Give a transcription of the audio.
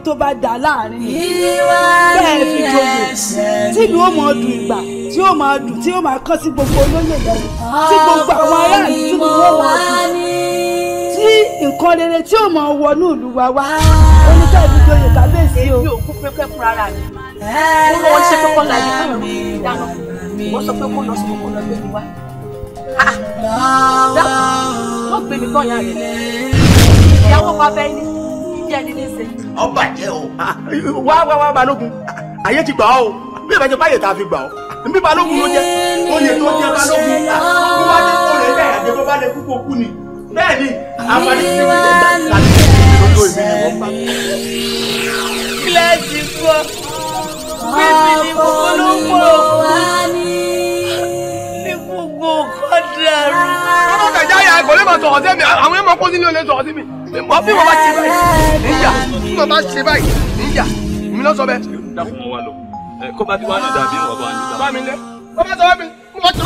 tó bá dà láàrin bẹ́ẹ̀ fi joyè tí ìlú ó máa dùn ìgbà tí ó máa dùn tí ó máa kán sí gbogbo olóyè lẹ́nu tí gbogbo àwọn aráàlú tí wọ́n máa dùn tí nǹkan rere tí ó máa wọnú ìlú wa wá oníkà ìlú joyè kábíyèsí o. mi ò kú pẹ́pẹ́ fún ara mi mo lọ́wọ́ ṣe pé kọ́ la yìí fún mi dáná wọ́n sọ pé kó lọ sí kókó lọ gbé mi wá. wọ́n gbé mi tán ya rẹ̀ ìyàwó bá bẹ́ẹ̀ ní ìdí ẹni ní ṣe. ọba jẹ́ o. wá balógun ayé ti gbà ọ́ o bí ìbájẹ́ báyè tá a fi gbà ọ́ bí balógun ló jẹ́ oyè tó jẹ́ balógun kó wá ní kó rẹ̀ bẹ́ẹ̀ àjẹ́ bó bá lè kú kó kú ni bẹ́ẹ̀ ni àǹfààní ti fi lè dá láti fi lójó ìbí ni wọ́n bá. kílẹ̀sì kọ́ bíbí ni gbogbo ló pọ̀ ní gbogbo nǹkan dàrú. ọmọ kẹjá ya ẹ̀kọ́ lè máa sọ̀rọ̀ sí mi àwọn èèmọ̀ kó sínú ilé sọ̀rọ̀ sí mi wọ́n bí wọ́n bá ṣe báyìí níyà bí wọ́n bá ṣe báyìí níyà mi lọ sọ bẹ́ẹ̀. dákun mọ́ wa lọ kó bá ti wá ní dàbí ìwọ̀n bá ní dàbí. bá mi lẹ kó bá sọ wá mi mo ti